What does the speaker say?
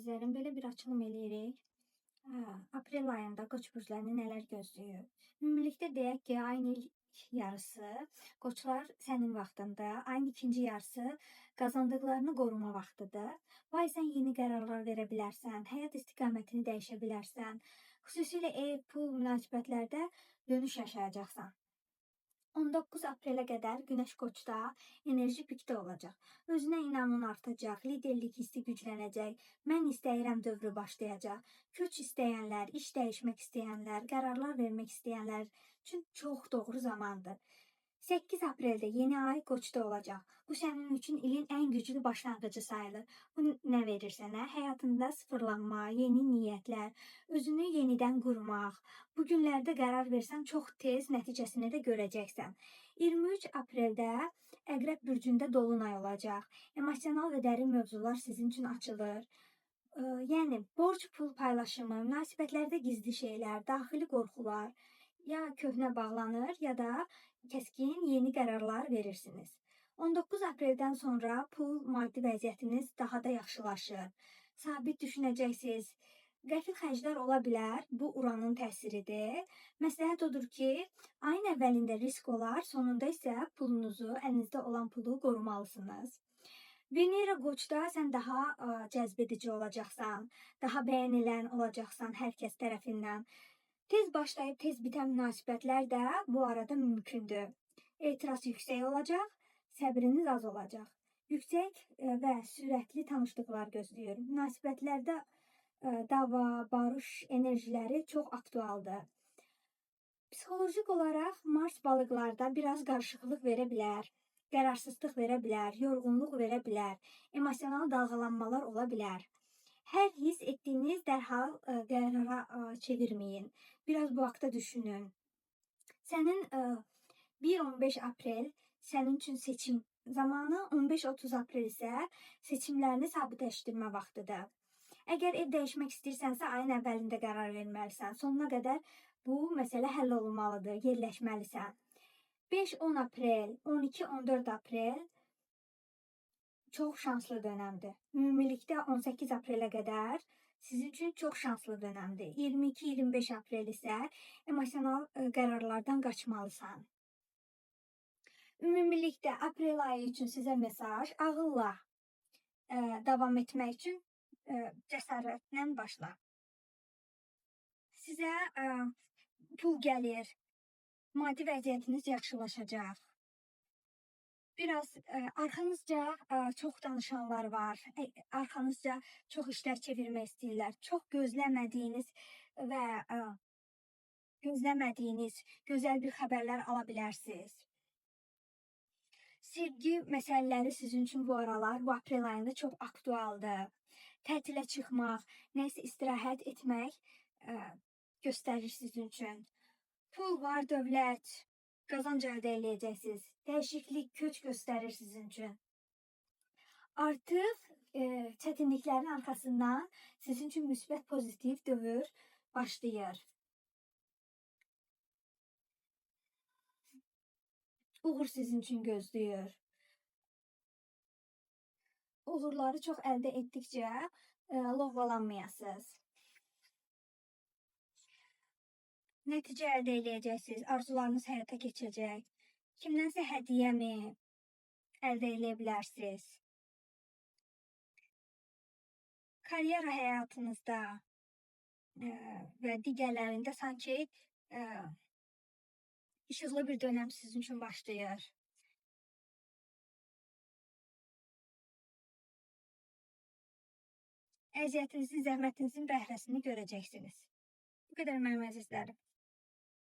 əzizlərim, belə bir açılım eləyirik. Aprel ayında Qoç burclarını nələr gözləyir? Ümumilikdə deyək ki, ayın ilk yarısı Qoçlar sənin vaxtında, ayın ikinci yarısı qazandıqlarını qoruma vaxtıdır. Bu ay sən yeni qərarlar verə bilərsən, həyat istiqamətini dəyişə bilərsən. Xüsusilə ev, pul münasibətlərdə dönüş yaşayacaqsan. 19 aprelə qədər Günəş Qoçda enerji pikdə olacaq. Özünə inamın artacaq, liderlik hissi güclənəcək, mən istəyirəm dövrü başlayacaq. Köç istəyənlər, iş dəyişmək istəyənlər, qərarlar vermək istəyənlər üçün çox doğru zamandır. 8 apreldə yeni ay Qoçda olacaq. Bu sənin üçün ilin ən güclü başlanğıcı sayılır. Bu nə verir sənə? Həyatında sıfırlanma, yeni niyyətlər, özünü yenidən qurmaq. Bu günlərdə qərar versən çox tez nəticəsini də görəcəksən. 23 apreldə Əqrəb bürcündə dolunay olacaq. Emosional və dərin mövzular sizin üçün açılır. Yəni borc, pul paylaşımı, münasibətlərdə gizli şeylər, daxili qorxular ya köhnə bağlanır, ya da kəskin yeni qərarlar verirsiniz. 19 apreldən sonra pul, maddi vəziyyətiniz daha da yaxşılaşır. Sabit düşünəcəksiniz. Qəfil xərclər ola bilər, bu Uranın təsiridir. Məsləhət odur ki, ayın əvvəlində risk olar, sonunda isə pulunuzu, əlinizdə olan pulu qorumalısınız. Venera Qoçda sən daha cəzbedici olacaqsan, daha bəyənilən olacaqsan hər kəs tərəfindən. Tez başlayıb tez bitən münasibətlər də bu arada mümkündür. Etiraz yüksək olacaq, səbriniz az olacaq. Yüksək və sürətli tanışlıqlar gözləyir. Münasibətlərdə dava, barış enerjiləri çox aktualdır. Psixolojik olaraq Mars balıqlarda biraz qarışıqlıq verə bilər, qərarsızlıq verə bilər, yorğunluq verə bilər, emosional dalğalanmalar ola bilər. Hər hiss etdiyiniz dərhal qərara çevirməyin. Biraz bu haqda düşünün. Sənin 1-15 aprel sənin üçün seçim zamanı, 15-30 aprel isə seçimlərini sabitləşdirmə vaxtıdır. Əgər ev dəyişmək istəyirsənsə, ayın əvvəlində qərar verməlisən. Sonuna qədər bu məsələ həll olunmalıdır, yerləşməlisən. 5-10 aprel, 12-14 aprel çox şanslı dönəmdir. Ümumilikdə 18 aprelə qədər sizin üçün çox şanslı dönəmdir. 22-25 aprel isə emosional qərarlardan qaçmalısan. Ümumilikdə aprel ayı üçün sizə mesaj: ağılla davam etmək üçün cəsarətlə başla. Sizə pul gəlir, maddi vəziyyətiniz yaxşılaşacaq. Biraz arxanızca çox danışanlar var, arxanızca çox işlər çevirmək istəyirlər. Çox gözləmədiyiniz və gözləmədiyiniz gözəl bir xəbərlər ala bilərsiniz. Sevgi məsələləri sizin üçün bu aralar, bu aprel ayında çox aktualdır. Tətilə çıxmaq, nəsə istirahət etmək göstərir sizin üçün. Pul var, dövlət, qazanc əldə edəcəksiniz. Dəyişiklik, köç göstərir sizin üçün. Artıq çətinliklərin arxasından sizin üçün müsbət pozitiv dövr başlayır. Uğur sizin üçün gözləyir. Uğurları çox əldə etdikcə lovğalanmayasınız. Nəticə əldə edəcəksiniz, arzularınız həyata keçəcək. Kimdənsə hədiyyəmi əldə edə bilərsiniz. Karyera həyatınızda və digərlərində sanki işıqlı bir dönəm sizin üçün başlayır. Əziyyətinizin, zəhmətinizin bəhrəsini görəcəksiniz. Bu qədər mənim əzizlərim.